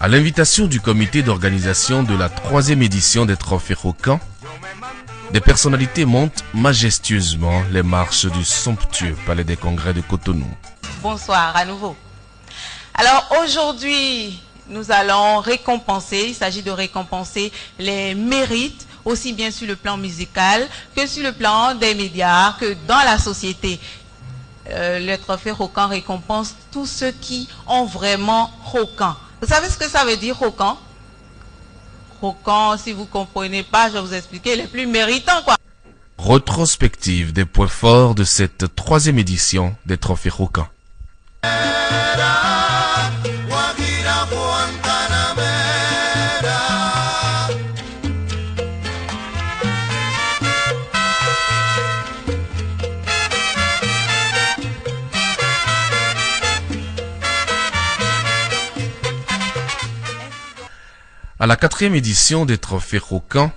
À l'invitation du comité d'organisation de la 3e édition des Trophées Rocan, des personnalités montent majestueusement les marches du somptueux Palais des Congrès de Cotonou. Bonsoir à nouveau. Alors aujourd'hui, nous allons récompenser, il s'agit de récompenser les mérites, aussi bien sur le plan musical que sur le plan des médias, que dans la société. Le Trophée Rocan récompense tous ceux qui ont vraiment Rocan. Vous savez ce que ça veut dire, Rocan? Rocan, si vous ne comprenez pas, je vais vous expliquer, les plus méritants, quoi. Rétrospective des points forts de cette 3e édition des Trophées Rocan. À la 4e édition des Trophées Rocan,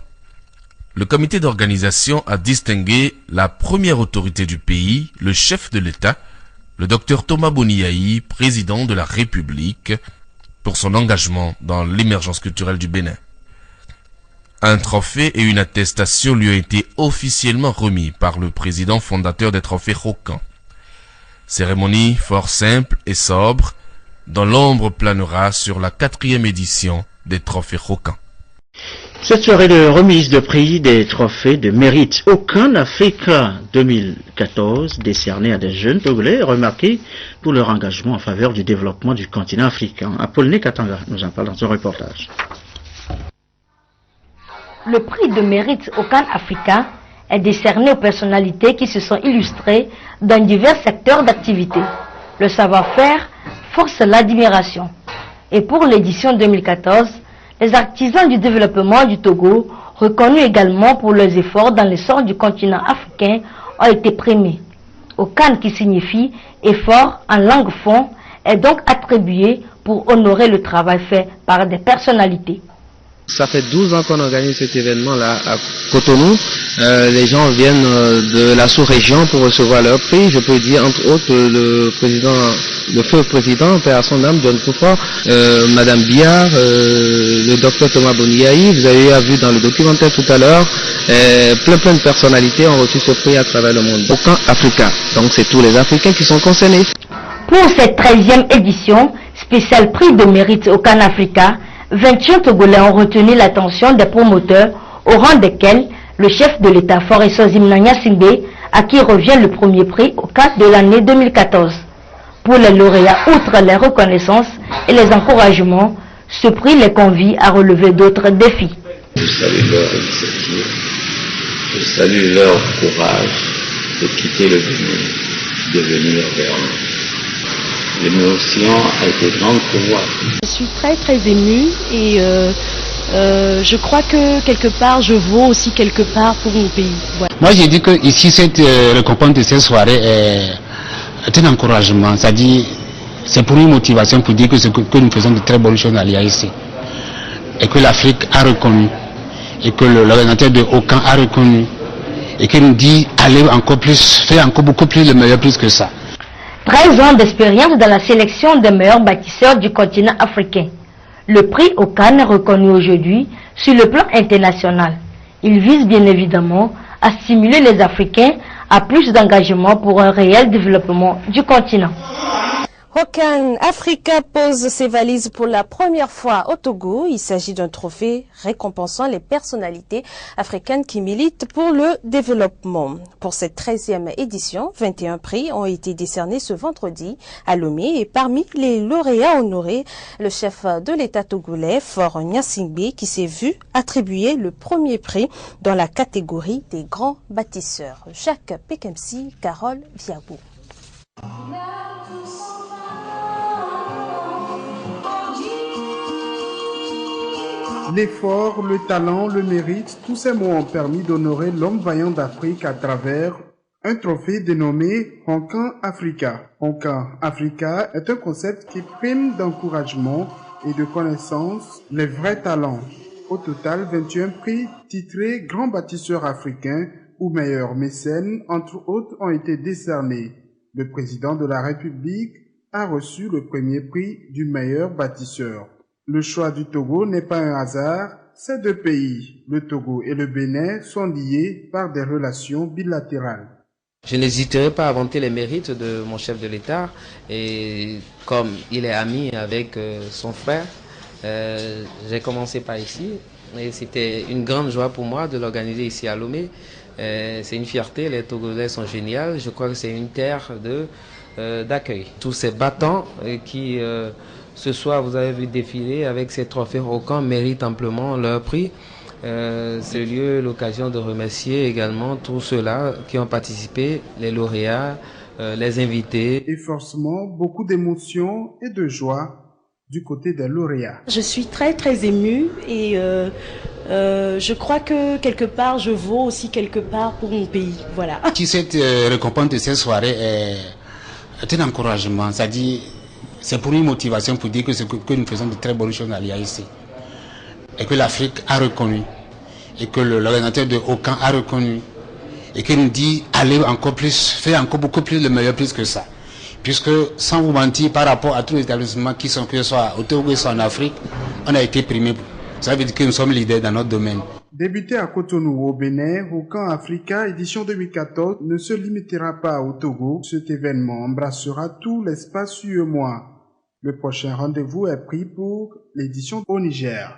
le comité d'organisation a distingué la première autorité du pays, le chef de l'État, le docteur Thomas Boniaï, président de la République, pour son engagement dans l'émergence culturelle du Bénin. Un trophée et une attestation lui ont été officiellement remis par le président fondateur des Trophées Rocan. Cérémonie fort simple et sobre, dont l'ombre planera sur la 4e édition des Trophées Rocan. Cette soirée de remise de prix des trophées de mérite Rocan Africa 2014 décernés à des jeunes Togolais remarqués pour leur engagement en faveur du développement du continent africain. Apolline Katanga nous en parle dans son reportage. Le prix de mérite Rocan Africa est décerné aux personnalités qui se sont illustrées dans divers secteurs d'activité. Le savoir-faire force l'admiration. Et pour l'édition 2014, les artisans du développement du Togo, reconnus également pour leurs efforts dans l'essor du continent africain, ont été primés. Rocan, qui signifie effort en langue fon, est donc attribué pour honorer le travail fait par des personnalités. Ça fait 12 ans qu'on organise cet événement-là à Cotonou. Les gens viennent de la sous-région pour recevoir leur prix. Je peux dire entre autres le feu président, père à son âme, John Kouffa, Madame Biard, le docteur Thomas Boniaï. Vous avez vu dans le documentaire tout à l'heure, plein de personnalités ont reçu ce prix à travers le monde. Rocan Africa. Donc c'est tous les Africains qui sont concernés. Pour cette 13e édition, spécial prix de mérite Rocan Africa, 21 Togolais ont retenu l'attention des promoteurs, au rang desquels le chef de l'État Foreso Gnassingbé, à qui revient le premier prix au cadre de l'année 2014. Pour les lauréats, outre les reconnaissances et les encouragements, ce prix les convie à relever d'autres défis. Je salue leur initiative, je salue leur courage de quitter le Bénin, de venir vers nous. L'émotion a été grande pour moi. Je suis très émue et je crois que quelque part je vaux aussi quelque part pour mon pays. Voilà. Moi j'ai dit que ici cette récompense de cette soirée est un encouragement, c'est-à-dire c'est pour une motivation pour dire que nous faisons de très bonnes choses à l'IAIC et que l'Afrique a reconnu et que l'organisateur de Rocan a reconnu et qu'il nous dit allez encore plus, faire encore beaucoup plus, le meilleur plus que ça. 13 ans d'expérience dans la sélection des meilleurs bâtisseurs du continent africain. Le prix Rocan est reconnu aujourd'hui sur le plan international. Il vise bien évidemment à stimuler les Africains à plus d'engagement pour un réel développement du continent. Rocan Africa pose ses valises pour la première fois au Togo. Il s'agit d'un trophée récompensant les personnalités africaines qui militent pour le développement. Pour cette 13e édition, 21 prix ont été décernés ce vendredi à Lomé et parmi les lauréats honorés, le chef de l'État togolais, Faure Gnassingbé, qui s'est vu attribuer le premier prix dans la catégorie des grands bâtisseurs. Jacques Pekemsi, Carole Viago. L'effort, le talent, le mérite, tous ces mots ont permis d'honorer l'homme vaillant d'Afrique à travers un trophée dénommé Rocan Africa. Rocan Africa est un concept qui prime d'encouragement et de connaissance les vrais talents. Au total, 21 prix titrés Grand bâtisseur africain ou meilleur mécène, entre autres, ont été décernés. Le président de la République a reçu le premier prix du meilleur bâtisseur. Le choix du Togo n'est pas un hasard. Ces deux pays, le Togo et le Bénin, sont liés par des relations bilatérales. Je n'hésiterai pas à vanter les mérites de mon chef de l'État et comme il est ami avec son frère, j'ai commencé par ici et c'était une grande joie pour moi de l'organiser ici à Lomé. C'est une fierté, les Togolais sont géniaux, je crois que c'est une terre d'accueil. Tous ces battants qui ce soir vous avez vu défiler avec ces trophées Rocan méritent amplement leur prix. C'est lieu l'occasion de remercier également tous ceux-là qui ont participé, les lauréats, les invités. Et forcément, beaucoup d'émotions et de joie du côté des lauréats. Je suis très émue et je crois que quelque part je vaux aussi quelque part pour mon pays. Voilà. Si cette récompense de cette soirée est un encouragement, c'est-à-dire c'est pour une motivation pour dire que nous faisons de très bonnes choses à l'IAIC. Et que l'Afrique a reconnu, et que l'organisateur de Aucan a reconnu, et qu'il nous dit allez encore plus, faire encore beaucoup plus, le meilleur plus que ça. Puisque, sans vous mentir, par rapport à tous les établissements qui sont, que ce soit au Togo, soit en Afrique, on a été primés. Ça veut dire que nous sommes leaders dans notre domaine. Débuté à Cotonou au Bénin, Aucan Africa édition 2014 ne se limitera pas au Togo. Cet événement embrassera tout l'espace UEMOA. Le prochain rendez-vous est pris pour l'édition au Niger.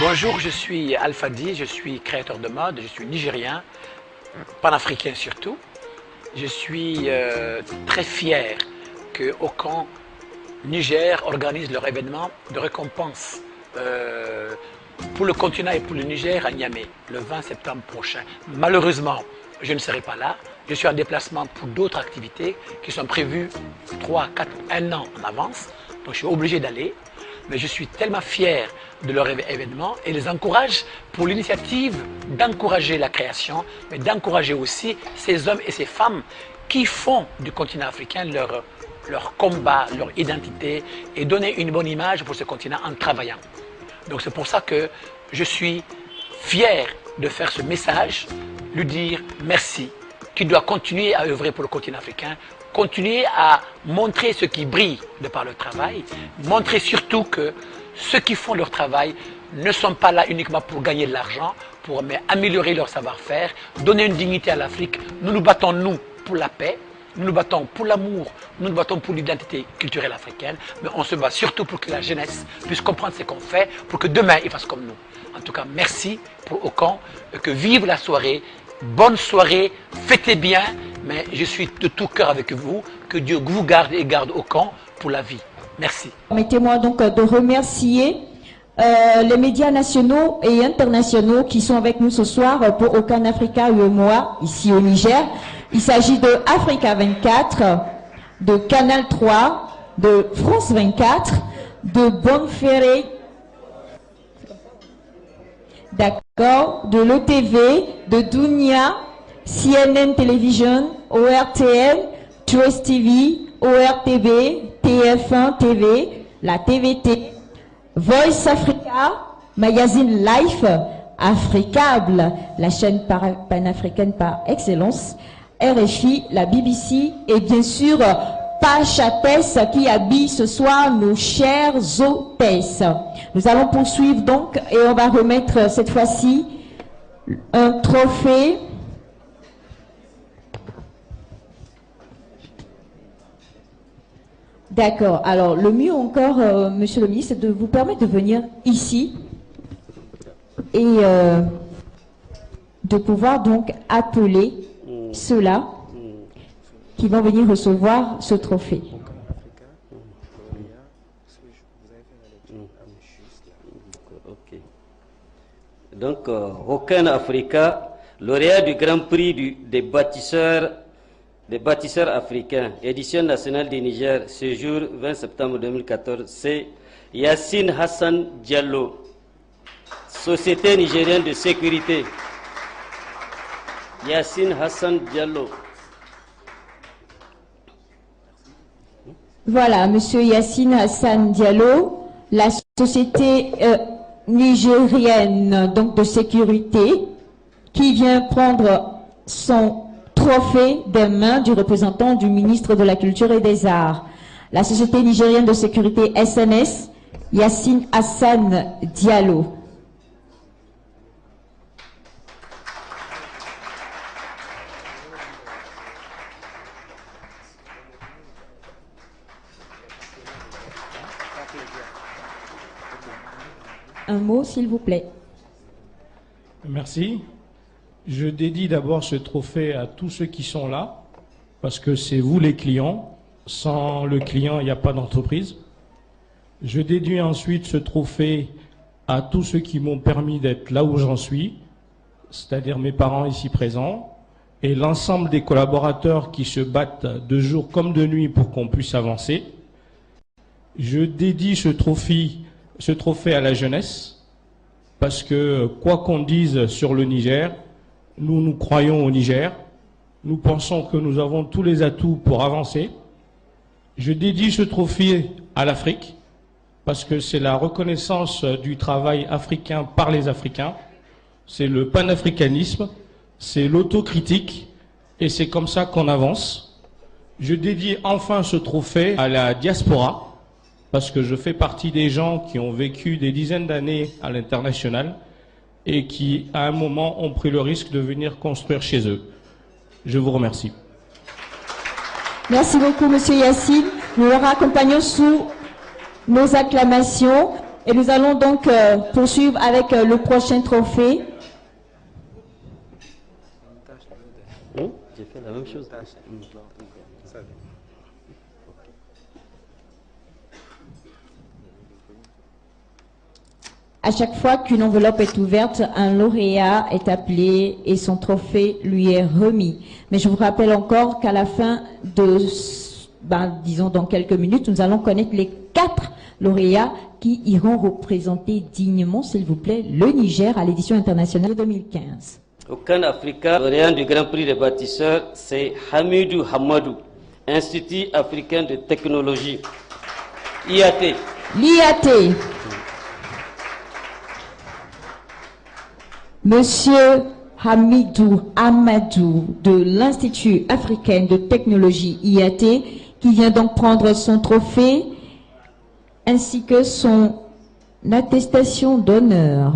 Bonjour, je suis Alpha Di, je suis créateur de mode, je suis nigérien, panafricain surtout. Je suis très fier que Aucan Niger organise leur événement de récompense pour le continent et pour le Niger à Niamey le 20 septembre prochain. Malheureusement, je ne serai pas là. Je suis en déplacement pour d'autres activités qui sont prévues 3, 4, 1 an en avance. Donc je suis obligé d'aller. Mais je suis tellement fier de leur événement et les encourage pour l'initiative d'encourager la création, mais d'encourager aussi ces hommes et ces femmes qui font du continent africain leur combat, leur identité et donner une bonne image pour ce continent en travaillant. Donc c'est pour ça que je suis fier de faire ce message, lui dire merci, qu'il doit continuer à œuvrer pour le continent africain, continuer à montrer ce qui brille de par le travail, montrer surtout que ceux qui font leur travail ne sont pas là uniquement pour gagner de l'argent, mais améliorer leur savoir-faire, donner une dignité à l'Afrique. Nous nous battons, nous, pour la paix, nous nous battons pour l'amour, nous nous battons pour l'identité culturelle africaine, mais on se bat surtout pour que la jeunesse puisse comprendre ce qu'on fait, pour que demain, ils fassent comme nous. En tout cas, merci pour Aucan, que vive la soirée, bonne soirée, fêtez bien, mais je suis de tout cœur avec vous, que Dieu vous garde et garde Aucan pour la vie. Merci. Permettez-moi donc de remercier les médias nationaux et internationaux qui sont avec nous ce soir pour Aucan Africa UEMOA, ici au Niger. Il s'agit de Africa 24, de Canal 3, de France 24, de Bonferré, d'accord, de l'OTV, de Dunia, CNN Television, ORTN, Trace TV, ORTV, TF1 TV, la TVT, Voice Africa, Magazine Life, Africable, la chaîne panafricaine par excellence, RFI, la BBC et bien sûr Pachatès qui habille ce soir nos chères hôtesses. Nous allons poursuivre donc et on va remettre cette fois-ci un trophée. D'accord. Alors, le mieux encore, monsieur le ministre, c'est de vous permettre de venir ici et de pouvoir donc appeler ceux-là qui vont venir recevoir ce trophée. Donc, Hokan Africa, lauréat du Grand Prix des bâtisseurs africains, édition nationale du Niger, séjour 20 septembre 2014, c'est Yassine Hassan Diallo, Société nigérienne de sécurité. Yassine Hassan Diallo. Voilà, monsieur Yassine Hassan Diallo, la société nigérienne donc de sécurité qui vient prendre son trophée des mains du représentant du ministre de la Culture et des Arts. La société nigérienne de sécurité SNS, Yassine Hassan Diallo. Un mot, s'il vous plaît. Merci. Je dédie d'abord ce trophée à tous ceux qui sont là, parce que c'est vous les clients. Sans le client, il n'y a pas d'entreprise. Je dédie ensuite ce trophée à tous ceux qui m'ont permis d'être là où j'en suis, c'est-à-dire mes parents ici présents, et l'ensemble des collaborateurs qui se battent de jour comme de nuit pour qu'on puisse avancer. Je dédie ce trophée à la jeunesse, parce que quoi qu'on dise sur le Niger, nous croyons au Niger, nous pensons que nous avons tous les atouts pour avancer. Je dédie ce trophée à l'Afrique, parce que c'est la reconnaissance du travail africain par les Africains, c'est le panafricanisme, c'est l'autocritique, et c'est comme ça qu'on avance. Je dédie enfin ce trophée à la diaspora, parce que je fais partie des gens qui ont vécu des dizaines d'années à l'international et qui, à un moment, ont pris le risque de venir construire chez eux. Je vous remercie. Merci beaucoup, monsieur Yassine. Nous le raccompagnons sous nos acclamations et nous allons donc poursuivre avec le prochain trophée. J'ai fait la même chose. À chaque fois qu'une enveloppe est ouverte, un lauréat est appelé et son trophée lui est remis. Mais je vous rappelle encore qu'à la fin de, disons dans quelques minutes, nous allons connaître les 4 lauréats qui iront représenter dignement, s'il vous plaît, le Niger à l'édition internationale 2015. Hokan Africa, lauréat du Grand Prix des bâtisseurs, c'est Hamidou Hamadou, Institut africain de technologie, IAT. L'IAT. Monsieur Hamidou Hamadou de l'Institut africain de technologie IAT, qui vient donc prendre son trophée ainsi que son attestation d'honneur.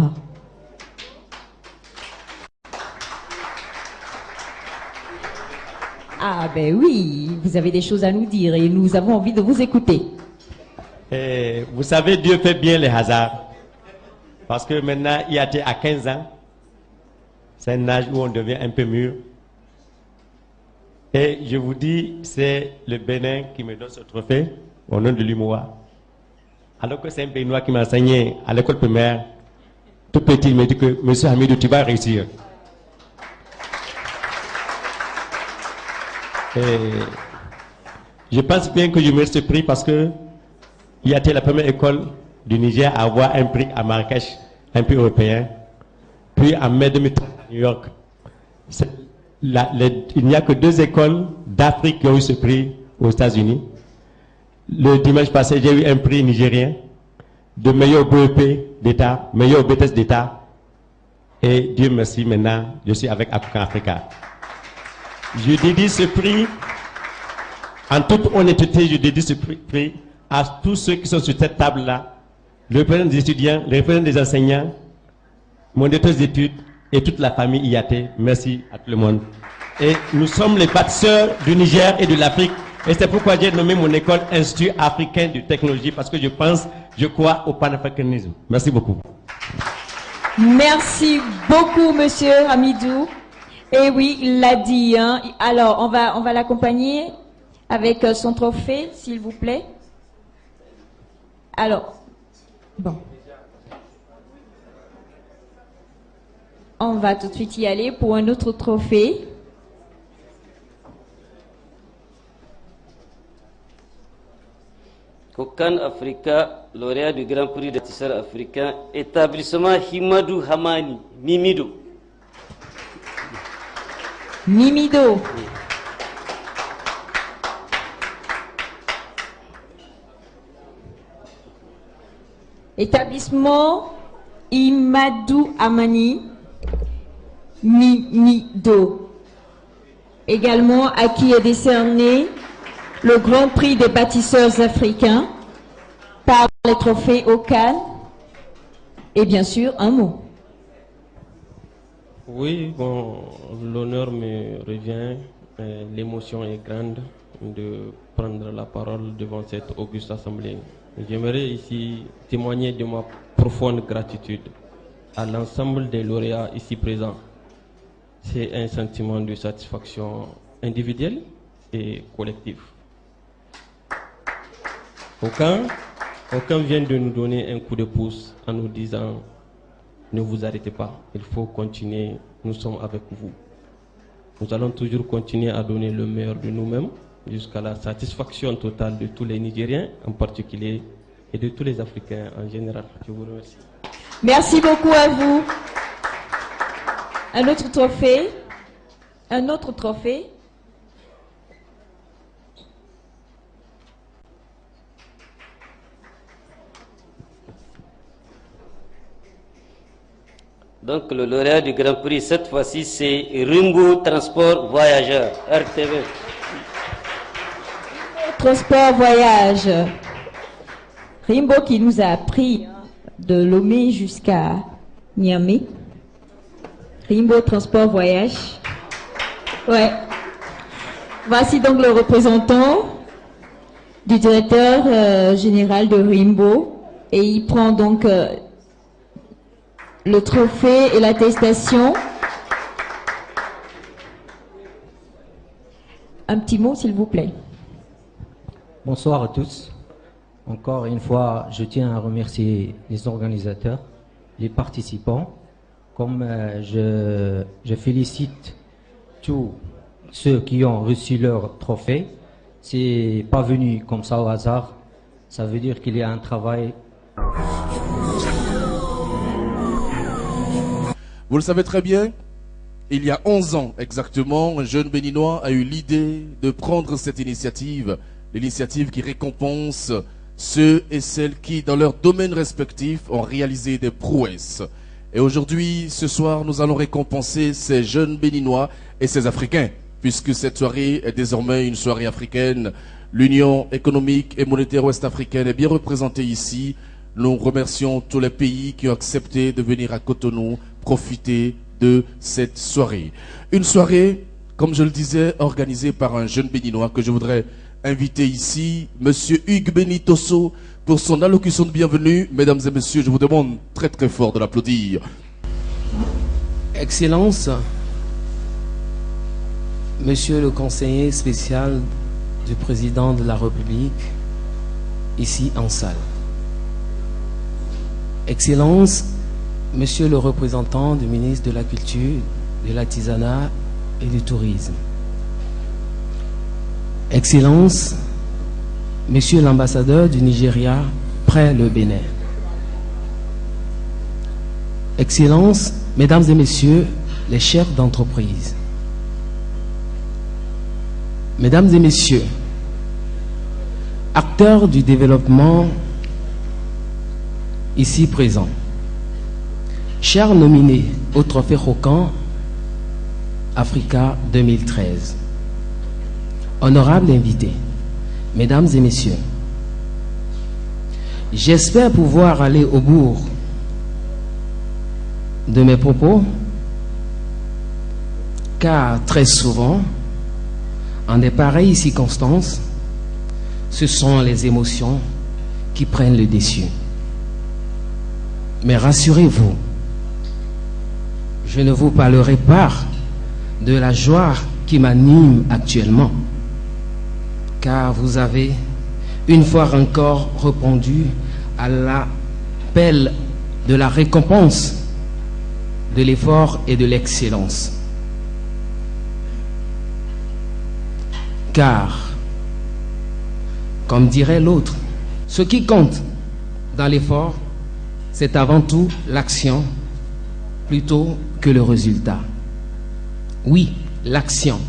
Ah ben oui, vous avez des choses à nous dire et nous avons envie de vous écouter. Vous savez, Dieu fait bien les hasards. Parce que maintenant, IAT a 15 ans. C'est un âge où on devient un peu mûr. Et je vous dis, c'est le Bénin qui me donne ce trophée, au nom de l'UMOA. Alors que c'est un Béninois qui m'a enseigné à l'école primaire. Tout petit, il me dit que, monsieur Hamidou, tu vas réussir. Et je pense bien que je mérite ce prix parce que IAT est la première école du Niger à avoir un prix à Marrakech, un prix européen. Puis en mai 2030 à New York. Il n'y a que 2 écoles d'Afrique qui ont eu ce prix aux États-Unis. Le dimanche passé, j'ai eu un prix nigérien de meilleur BEP d'État, meilleur BTS d'État. Et Dieu merci, maintenant, je suis avec Hokan Africa. Je dédie ce prix, en toute honnêteté, je dédie ce prix à tous ceux qui sont sur cette table-là, le représentant des étudiants, le représentant des enseignants, mon directeur d'études et toute la famille IAT. Merci à tout le monde. Et nous sommes les bâtisseurs du Niger et de l'Afrique. Et c'est pourquoi j'ai nommé mon école Institut africain de technologie, parce que je crois au panafricanisme. Merci beaucoup. Merci beaucoup, monsieur Hamidou. Et oui, il l'a dit. Hein. Alors, on va l'accompagner avec son trophée, s'il vous plaît. Alors, bon. On va tout de suite y aller pour un autre trophée. Hokan Africa, lauréat du Grand Prix des tisseurs africains, établissement Himadou Hamani, Mimido. Mimido. Établissement Imadou Amani Mimido. Également à qui est décerné le Grand Prix des bâtisseurs africains par les trophées Hokan. Et bien sûr, un mot. Oui, bon, l'honneur me revient, l'émotion est grande de prendre la parole devant cette auguste assemblée. J'aimerais ici témoigner de ma profonde gratitude à l'ensemble des lauréats ici présents. C'est un sentiment de satisfaction individuelle et collective. Aucun vient de nous donner un coup de pouce en nous disant ne vous arrêtez pas, il faut continuer, nous sommes avec vous. Nous allons toujours continuer à donner le meilleur de nous-mêmes jusqu'à la satisfaction totale de tous les Nigériens en particulier et de tous les Africains en général. Je vous remercie. Merci beaucoup à vous. Un autre trophée. Un autre trophée. Donc le lauréat du Grand Prix, cette fois-ci, c'est Rimbo Transport Voyageur, RTV. Transport Voyage. Rimbo qui nous a pris de Lomé jusqu'à Niamey. Rimbo Transport Voyage. Ouais. Voici donc le représentant du directeur général de Rimbo. Et il prend donc le trophée et l'attestation. Un petit mot, s'il vous plaît. Bonsoir à tous. Encore une fois, je tiens à remercier les organisateurs, les participants, comme je félicite tous ceux qui ont reçu leur trophée. C'est pas venu comme ça au hasard. Ça veut dire qu'il y a un travail. Vous le savez très bien, il y a 11 ans exactement, un jeune béninois a eu l'idée de prendre cette initiative, l'initiative qui récompense ceux et celles qui, dans leur domaine respectif, ont réalisé des prouesses. Et aujourd'hui, ce soir, nous allons récompenser ces jeunes béninois et ces Africains, puisque cette soirée est désormais une soirée africaine. L'Union économique et monétaire ouest-africaine est bien représentée ici. Nous remercions tous les pays qui ont accepté de venir à Cotonou profiter de cette soirée. Une soirée, comme je le disais, organisée par un jeune béninois que je voudrais inviter ici, Monsieur Hugues Benitoso, pour son allocution de bienvenue. Mesdames et messieurs, je vous demande très très fort de l'applaudir. Excellence, Monsieur le conseiller spécial du président de la République, ici en salle. Excellence, Monsieur le représentant du ministre de la Culture, de l'Artisanat et du Tourisme. Excellence, Monsieur l'ambassadeur du Nigeria près le Bénin. Excellence, Mesdames et Messieurs les chefs d'entreprise. Mesdames et Messieurs, acteurs du développement ici présents, chers nominés au Trophée Hokan Africa 2013, honorables invités, Mesdames et Messieurs, j'espère pouvoir aller au bout de mes propos, car très souvent, en de pareilles circonstances, ce sont les émotions qui prennent le dessus. Mais rassurez-vous, je ne vous parlerai pas de la joie qui m'anime actuellement, car vous avez une fois encore répondu à l'appel de la récompense de l'effort et de l'excellence. Car, comme dirait l'autre, ce qui compte dans l'effort, c'est avant tout l'action plutôt que le résultat. Oui, l'action,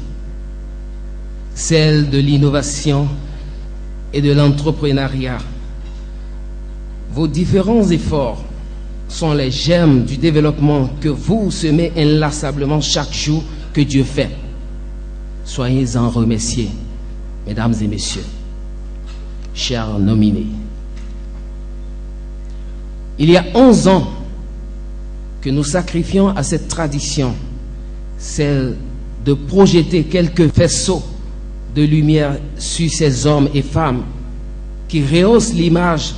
celle de l'innovation et de l'entrepreneuriat. Vos différents efforts sont les germes du développement que vous semez inlassablement chaque jour que Dieu fait. Soyez-en remerciés, mesdames et messieurs, chers nominés. Il y a 11 ans que nous sacrifions à cette tradition, celle de projeter quelques faisceaux de lumière sur ces hommes et femmes qui rehaussent l'image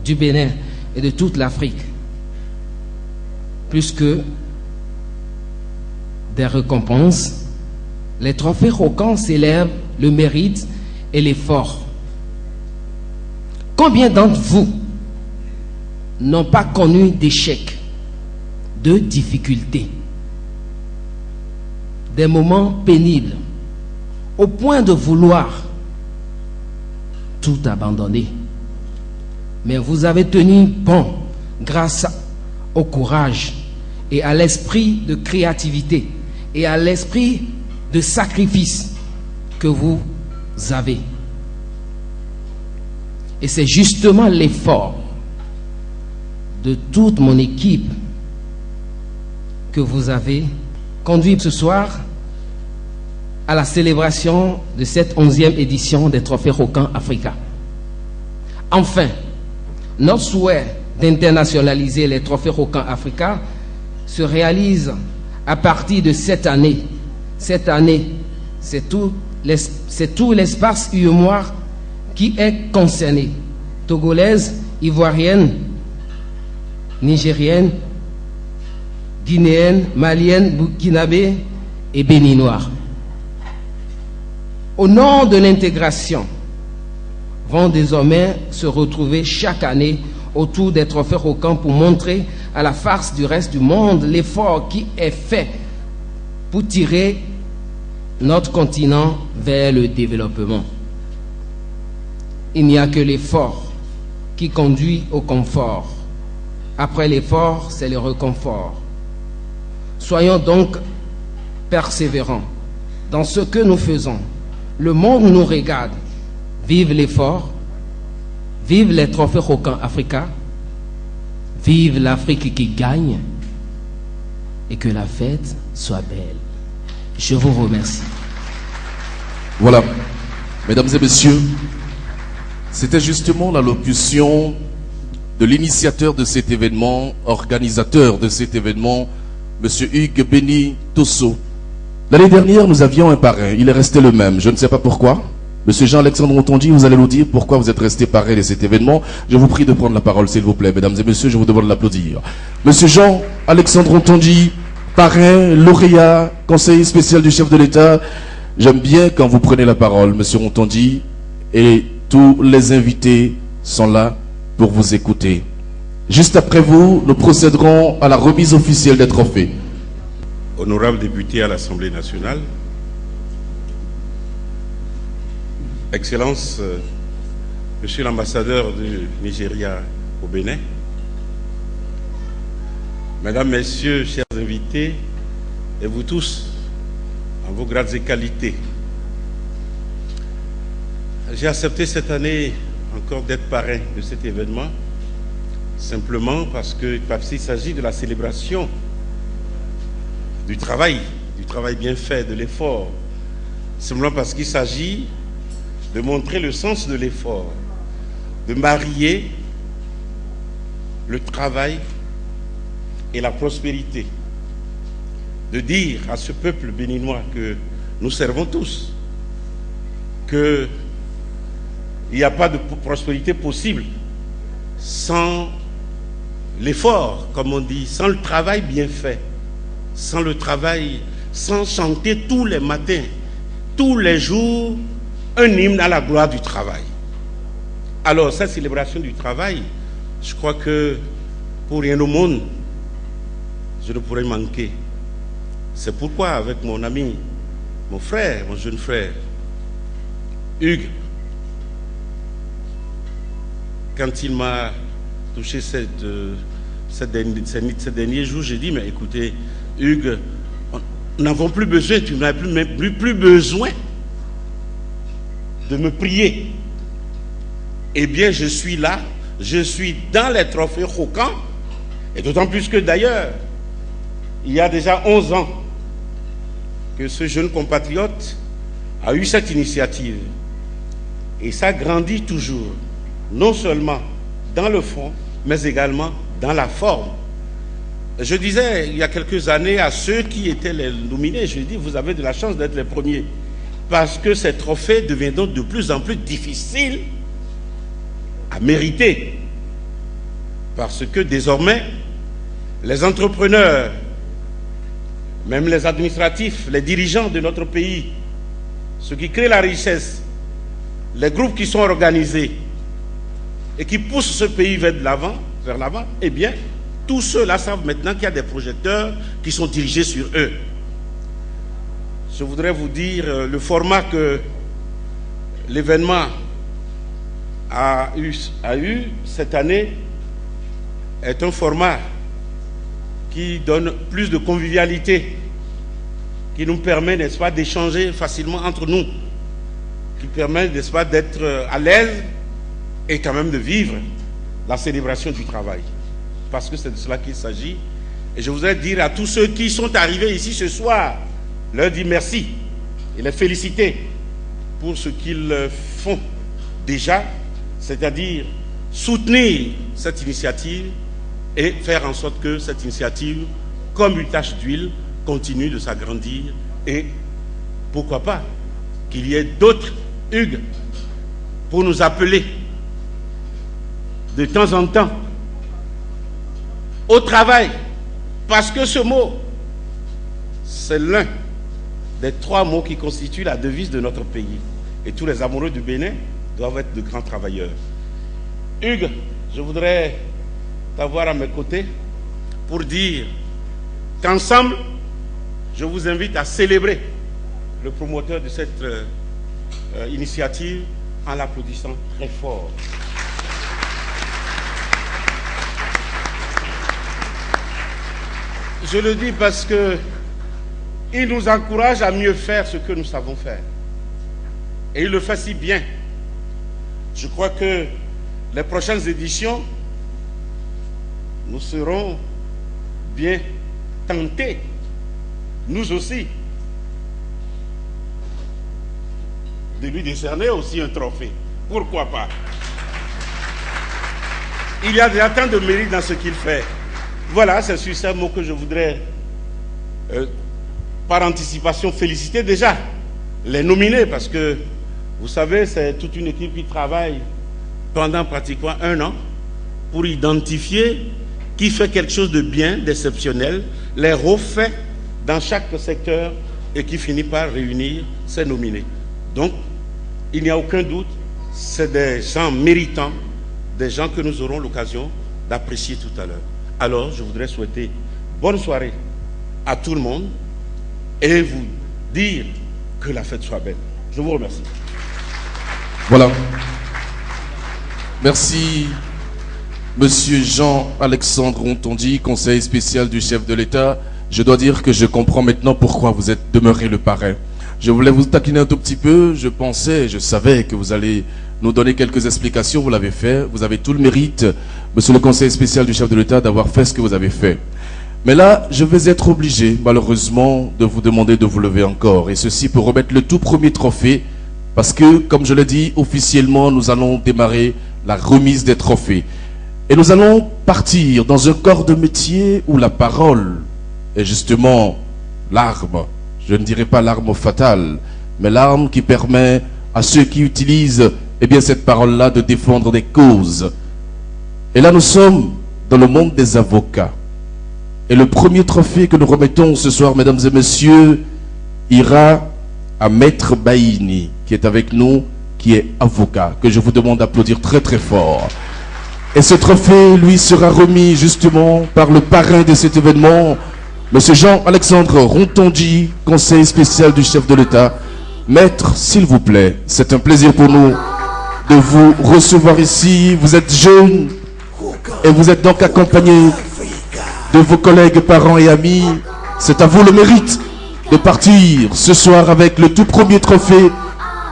du Bénin et de toute l'Afrique. Plus que des récompenses, les trophées Rocan célèbrent le mérite et l'effort. Combien d'entre vous n'ont pas connu d'échecs, de difficultés, des moments pénibles, au point de vouloir tout abandonner? Mais vous avez tenu bon grâce au courage et à l'esprit de créativité et à l'esprit de sacrifice que vous avez. Et c'est justement l'effort de toute mon équipe que vous avez conduit ce soir à la célébration de cette 11e édition des Trophées Rocan Africa. Enfin, notre souhait d'internationaliser les Trophées Rocan Africa se réalise à partir de cette année. Cette année, c'est tout l'espace UEMOIR qui est concerné. Togolaise, ivoirienne, nigérienne, guinéenne, malienne, burkinabé et béninois. Au nom de l'intégration, vont désormais se retrouver chaque année autour des Trophées Rocan pour montrer à la face du reste du monde l'effort qui est fait pour tirer notre continent vers le développement. Il n'y a que l'effort qui conduit au confort. Après l'effort, c'est le réconfort. Soyons donc persévérants dans ce que nous faisons. Le monde nous regarde. Vive l'effort, vive les Trophées Rocan Africa, vive l'Afrique qui gagne et que la fête soit belle. Je vous remercie. Voilà, mesdames et messieurs, c'était justement l'allocution de l'initiateur de cet événement, organisateur de cet événement, M. Hugues Béni Tosso. L'année dernière, nous avions un parrain, il est resté le même, je ne sais pas pourquoi. Monsieur Jean-Alexandre Montondi, vous allez nous dire pourquoi vous êtes resté parrain de cet événement. Je vous prie de prendre la parole, s'il vous plaît, mesdames et messieurs, je vous demande de l'applaudir. Monsieur Jean-Alexandre Montondi, parrain, lauréat, conseiller spécial du chef de l'État. J'aime bien quand vous prenez la parole, monsieur Montondi, et tous les invités sont là pour vous écouter. Juste après vous, nous procéderons à la remise officielle des trophées. Honorables députés à l'Assemblée nationale, Excellences, Monsieur l'ambassadeur du Nigeria au Bénin, Mesdames, Messieurs, chers invités, et vous tous, en vos grades et qualités, j'ai accepté cette année encore d'être parrain de cet événement, simplement parce qu'il s'agit de la célébration du travail bien fait, de l'effort, simplement parce qu'il s'agit de montrer le sens de l'effort, de marier le travail et la prospérité, de dire à ce peuple béninois que nous servons tous, qu'il n'y a pas de prospérité possible sans l'effort, comme on dit, sans le travail bien fait, sans le travail, sans chanter tous les matins, tous les jours, un hymne à la gloire du travail. Alors, cette célébration du travail, je crois que pour rien au monde, je ne pourrais manquer. C'est pourquoi, avec mon ami, mon frère, mon jeune frère, Hugues, quand il m'a touché ces derniers jours, j'ai dit, mais écoutez, Hugues, nous n'avons plus besoin, tu n'as plus besoin de me prier. Eh bien, je suis là, je suis dans les trophées Rocan, et d'autant plus que d'ailleurs, il y a déjà 11 ans que ce jeune compatriote a eu cette initiative. Et ça grandit toujours, non seulement dans le fond, mais également dans la forme. Je disais il y a quelques années à ceux qui étaient les nominés, je dis, vous avez de la chance d'être les premiers, parce que ces trophées deviendront de plus en plus difficiles à mériter. Parce que désormais, les entrepreneurs, même les administratifs, les dirigeants de notre pays, ceux qui créent la richesse, les groupes qui sont organisés et qui poussent ce pays vers l'avant, eh bien, tous ceux-là savent maintenant qu'il y a des projecteurs qui sont dirigés sur eux. Je voudrais vous dire, le format que l'événement a eu cette année est un format qui donne plus de convivialité, qui nous permet, n'est-ce pas, d'échanger facilement entre nous, qui permet, n'est-ce pas, d'être à l'aise et quand même de vivre la célébration du travail. Parce que c'est de cela qu'il s'agit. Et je voudrais dire à tous ceux qui sont arrivés ici ce soir, leur dire merci et les féliciter pour ce qu'ils font déjà, c'est-à-dire soutenir cette initiative et faire en sorte que cette initiative, comme une tache d'huile, continue de s'agrandir et pourquoi pas qu'il y ait d'autres Hugues pour nous appeler de temps en temps au travail, parce que ce mot, c'est l'un des 3 mots qui constituent la devise de notre pays. Et tous les amoureux du Bénin doivent être de grands travailleurs. Hugues, je voudrais t'avoir à mes côtés pour dire qu'ensemble, je vous invite à célébrer le promoteur de cette initiative en l'applaudissant très fort. Je le dis parce que il nous encourage à mieux faire ce que nous savons faire. Et il le fait si bien. Je crois que les prochaines éditions, nous serons bien tentés, nous aussi, de lui décerner aussi un trophée. Pourquoi pas? Il y a déjà tant de mérite dans ce qu'il fait. Voilà, c'est sur ces mots que je voudrais, par anticipation, féliciter déjà les nominés, parce que, vous savez, c'est toute une équipe qui travaille pendant pratiquement 1 an pour identifier qui fait quelque chose de bien, d'exceptionnel, les refaits dans chaque secteur et qui finit par réunir ces nominés. Donc, il n'y a aucun doute, c'est des gens méritants, des gens que nous aurons l'occasion d'apprécier tout à l'heure. Alors, je voudrais souhaiter bonne soirée à tout le monde et vous dire que la fête soit belle. Je vous remercie. Voilà. Merci, Monsieur Jean-Alexandre Rontondi, conseiller spécial du chef de l'État. Je dois dire que je comprends maintenant pourquoi vous êtes demeuré le parrain. Je voulais vous taquiner un tout petit peu. Je pensais, je savais que vous allez nous donner quelques explications. Vous l'avez fait. Vous avez tout le mérite, Monsieur le conseiller spécial du chef de l'État, d'avoir fait ce que vous avez fait. Mais là, je vais être obligé, malheureusement, de vous demander de vous lever encore. Et ceci pour remettre le tout premier trophée. Parce que, comme je l'ai dit, officiellement, nous allons démarrer la remise des trophées. Et nous allons partir dans un corps de métier où la parole est justement l'arme. Je ne dirais pas l'arme fatale, mais l'arme qui permet à ceux qui utilisent cette parole-là de défendre des causes. Et là, nous sommes dans le monde des avocats. Et le premier trophée que nous remettons ce soir, mesdames et messieurs, ira à Maître Baïni, qui est avec nous, qui est avocat, que je vous demande d'applaudir très très fort. Et ce trophée, lui, sera remis justement par le parrain de cet événement, Monsieur Jean-Alexandre Rontondi, conseiller spécial du chef de l'État. Maître, s'il vous plaît, c'est un plaisir pour nous de vous recevoir ici. Vous êtes jeune et vous êtes donc accompagné de vos collègues, parents et amis. C'est à vous le mérite de partir ce soir avec le tout premier trophée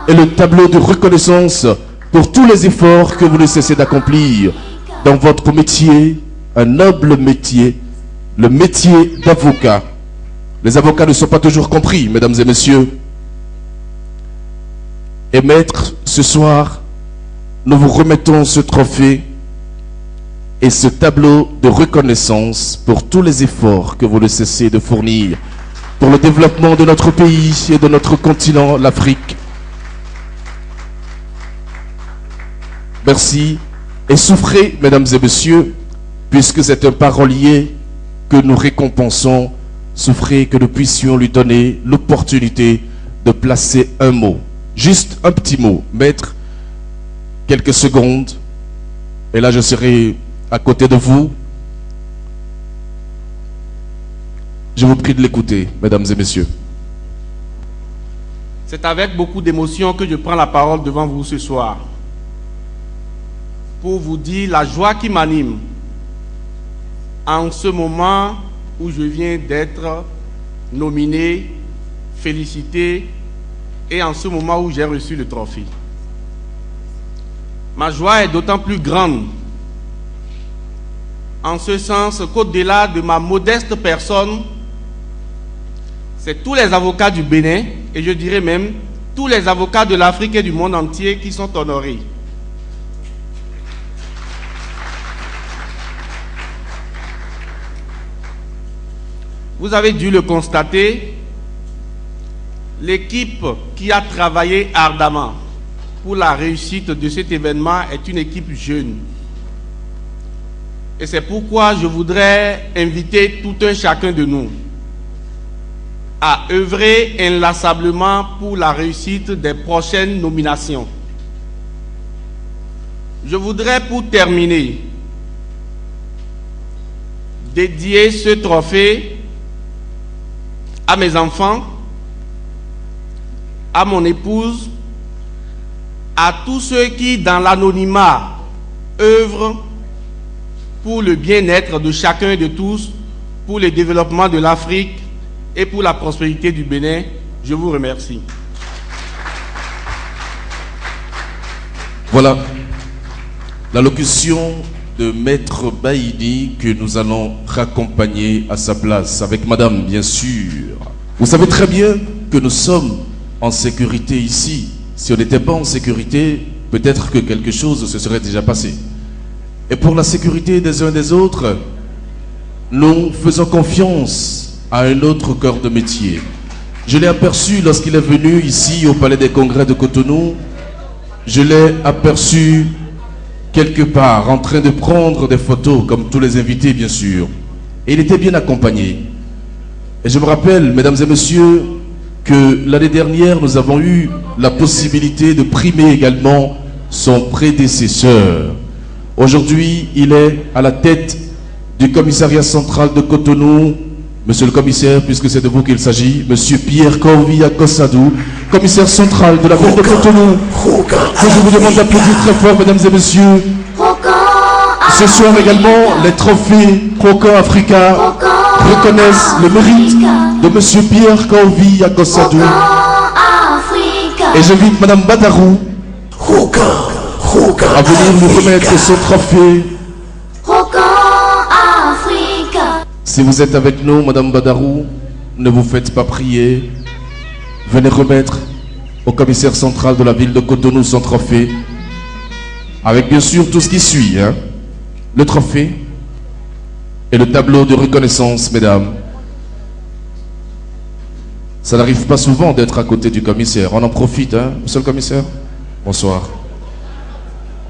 et le tableau de reconnaissance pour tous les efforts que vous ne cessez d'accomplir dans votre métier, un noble métier, le métier d'avocat. Les avocats ne sont pas toujours compris, mesdames et messieurs. Et maître, ce soir, nous vous remettons ce trophée et ce tableau de reconnaissance pour tous les efforts que vous ne cessez de fournir pour le développement de notre pays et de notre continent, l'Afrique. Merci. Et souffrez, mesdames et messieurs, puisque c'est un parolier que nous récompensons, souffrez que nous puissions lui donner l'opportunité de placer un mot. Juste un petit mot, maître, quelques secondes, et là je serai à côté de vous. Je vous prie de l'écouter, mesdames et messieurs. C'est avec beaucoup d'émotion que je prends la parole devant vous ce soir pour vous dire la joie qui m'anime en ce moment où je viens d'être nominé, félicité, et en ce moment où j'ai reçu le trophée. Ma joie est d'autant plus grande en ce sens qu'au-delà de ma modeste personne, c'est tous les avocats du Bénin, et je dirais même tous les avocats de l'Afrique et du monde entier qui sont honorés. Vous avez dû le constater, l'équipe qui a travaillé ardemment pour la réussite de cet événement est une équipe jeune. Et c'est pourquoi je voudrais inviter tout un chacun de nous à œuvrer inlassablement pour la réussite des prochaines nominations. Je voudrais, pour terminer, dédier ce trophée à mes enfants, à mon épouse, à tous ceux qui, dans l'anonymat, œuvrent pour le bien-être de chacun et de tous, pour le développement de l'Afrique et pour la prospérité du Bénin. Je vous remercie. Voilà l'allocution de Maître Baïdi que nous allons raccompagner à sa place, avec Madame, bien sûr. Vous savez très bien que nous sommes en sécurité ici. Si on n'était pas en sécurité, peut-être que quelque chose se serait déjà passé. Et pour la sécurité des uns des autres, nous faisons confiance à un autre corps de métier. Je l'ai aperçu lorsqu'il est venu ici au Palais des Congrès de Cotonou. Je l'ai aperçu quelque part en train de prendre des photos, comme tous les invités bien sûr. Et il était bien accompagné. Et je me rappelle, mesdames et messieurs, que l'année dernière, nous avons eu la possibilité de primer également son prédécesseur. Aujourd'hui, il est à la tête du commissariat central de Cotonou. Monsieur le commissaire, puisque c'est de vous qu'il s'agit, Monsieur Pierre Corvia Kossadou, commissaire central de la ville de Cotonou, que je vous demande d'applaudir très fort, mesdames et messieurs. Ce soir également, les trophées Rocan Africa reconnaissent le mérite de Monsieur Pierre Corvia Kossadou. Et j'invite Madame Badarou à venir nous remettre son trophée. Si vous êtes avec nous, Madame Badarou, ne vous faites pas prier. Venez remettre au commissaire central de la ville de Cotonou son trophée. Avec bien sûr tout ce qui suit, hein. Le trophée et le tableau de reconnaissance, mesdames. Ça n'arrive pas souvent d'être à côté du commissaire. On en profite, hein, monsieur le commissaire. Bonsoir.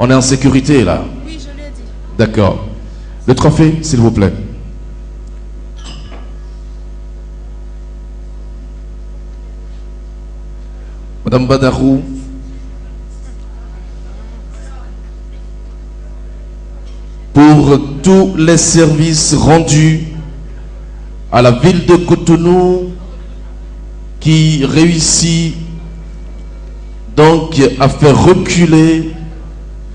On est en sécurité, là. Oui, je l'ai dit. D'accord. Le trophée, s'il vous plaît. Madame Badarou, pour tous les services rendus à la ville de Cotonou qui réussit donc à faire reculer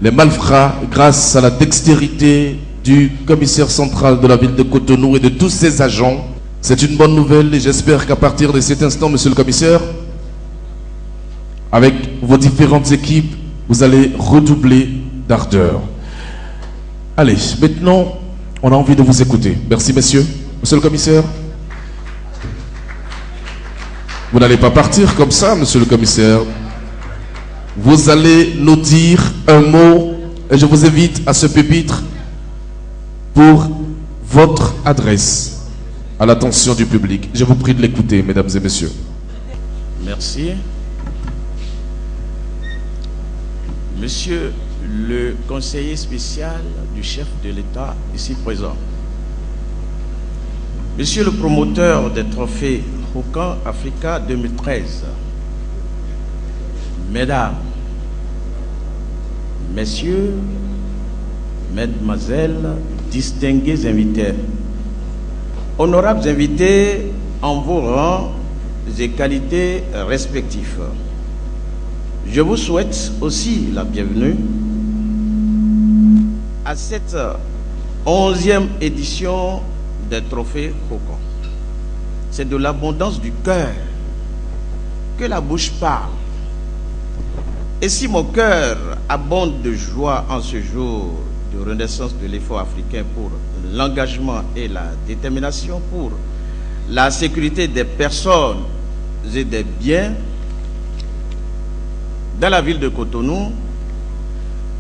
les malfrats grâce à la dextérité du commissaire central de la ville de Cotonou et de tous ses agents. C'est une bonne nouvelle et j'espère qu'à partir de cet instant, monsieur le commissaire, avec vos différentes équipes, vous allez redoubler d'ardeur. Allez, maintenant, on a envie de vous écouter. Merci, messieurs. Monsieur le commissaire. Vous n'allez pas partir comme ça, monsieur le commissaire. Vous allez nous dire un mot et je vous invite à ce pupitre pour votre adresse à l'attention du public. Je vous prie de l'écouter, mesdames et messieurs. Merci. Monsieur le conseiller spécial du chef de l'État ici présent, Monsieur le promoteur des trophées Hokan Africa 2013, Mesdames, Messieurs, Mesdemoiselles, distingués invités, honorables invités en vos rangs et qualités respectifs, je vous souhaite aussi la bienvenue à cette 11e édition des trophées Hokan. C'est de l'abondance du cœur que la bouche parle. Et si mon cœur abonde de joie en ce jour de renaissance de l'effort africain pour l'engagement et la détermination pour la sécurité des personnes et des biens dans la ville de Cotonou,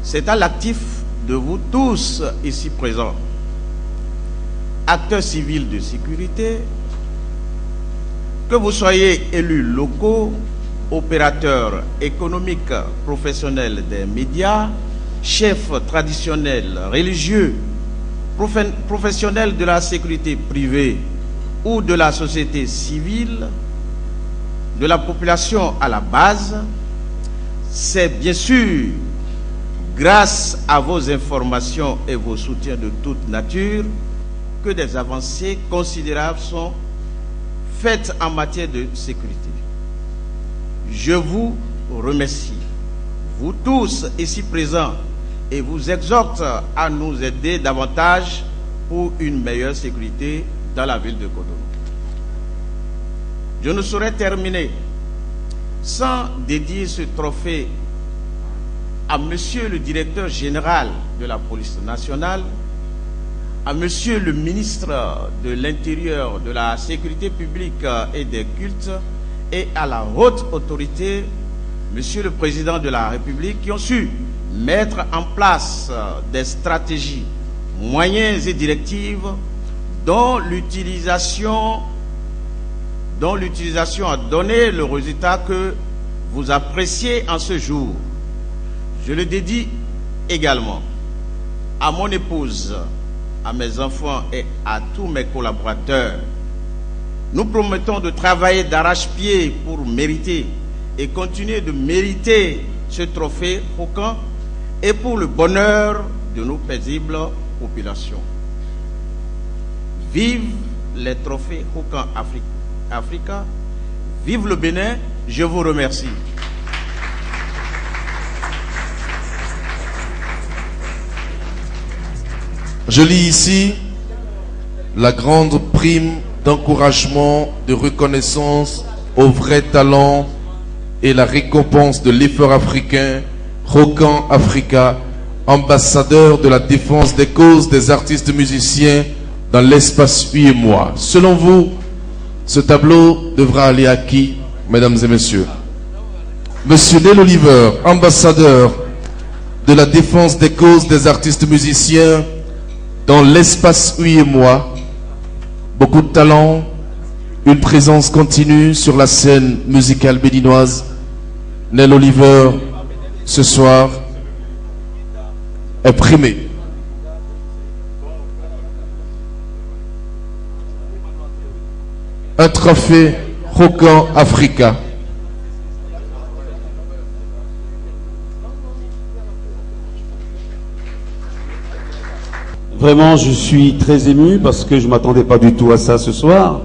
c'est à l'actif de vous tous ici présents, acteurs civils de sécurité, que vous soyez élus locaux, opérateurs économiques, professionnels des médias, chefs traditionnels, religieux, professionnels de la sécurité privée ou de la société civile, de la population à la base, c'est bien sûr grâce à vos informations et vos soutiens de toute nature que des avancées considérables sont faites en matière de sécurité. Je vous remercie, vous tous ici présents, et vous exhorte à nous aider davantage pour une meilleure sécurité dans la ville de Cotonou. Je ne saurais terminer sans dédier ce trophée à Monsieur le directeur général de la police nationale, à Monsieur le ministre de l'Intérieur, de la sécurité publique et des cultes, et à la haute autorité, Monsieur le Président de la République, qui ont su mettre en place des stratégies, moyens et directives dont l'utilisation a donné le résultat que vous appréciez en ce jour. Je le dédie également à mon épouse, à mes enfants et à tous mes collaborateurs. Nous promettons de travailler d'arrache-pied pour mériter et continuer de mériter ce trophée Hokan et pour le bonheur de nos paisibles populations. Vive les trophées Hokan Africa, vive le Bénin, je vous remercie. Je lis ici la grande prime d'encouragement, de reconnaissance aux vrais talents et la récompense de l'effort africain, Hokan Africa, ambassadeur de la défense des causes des artistes musiciens dans l'espace 8 mois. Selon vous, ce tableau devra aller à qui, mesdames et messieurs? Monsieur Nel Oliver, ambassadeur de la défense des causes des artistes musiciens dans l'espace 8 mois, beaucoup de talent, une présence continue sur la scène musicale béninoise. Nel Oliver, ce soir, est primé. Un trophée Hokan Africa. Vraiment, je suis très ému parce que je ne m'attendais pas du tout à ça ce soir.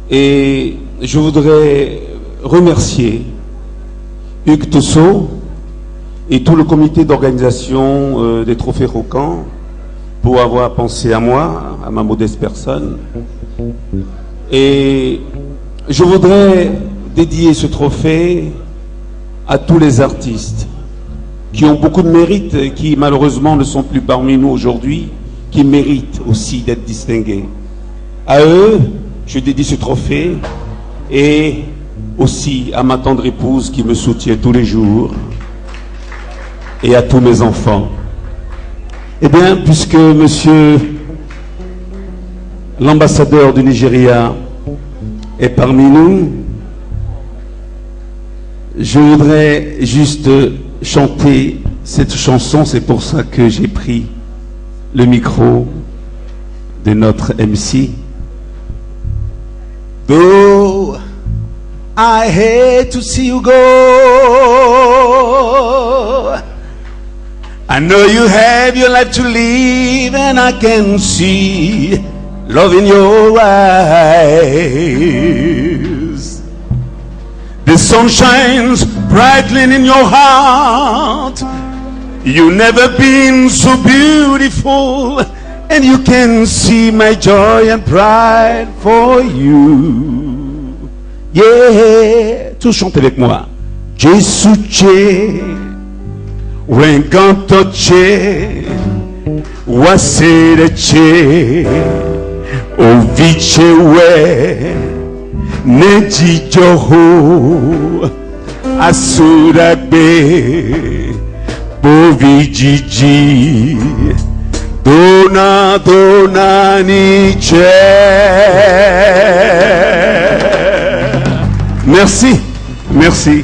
Et je voudrais remercier Hugues Tosso et tout le comité d'organisation des Trophées Rocan pour avoir pensé à moi, à ma modeste personne. Et je voudrais dédier ce trophée à tous les artistes qui ont beaucoup de mérite, qui malheureusement ne sont plus parmi nous aujourd'hui, qui méritent aussi d'être distingués. À eux, je dédie ce trophée et aussi à ma tendre épouse qui me soutient tous les jours et à tous mes enfants. Eh bien, puisque monsieur l'ambassadeur du Nigeria est parmi nous, je voudrais juste chanter cette chanson. C'est pour ça que j'ai pris le micro de notre MC. Though I hate to see you go, I know you have your life to live, and I can see love in your eyes. The sun shines brightly in your heart. You've never been so beautiful, and you can see my joy and pride for you. Yeah, tous chantez avec moi. Jesuche, Wengantoche, Wasereche, Ovichewe, Nejijoho, Asurabe, Bovijiji, Dona Dona Niche. Merci, merci.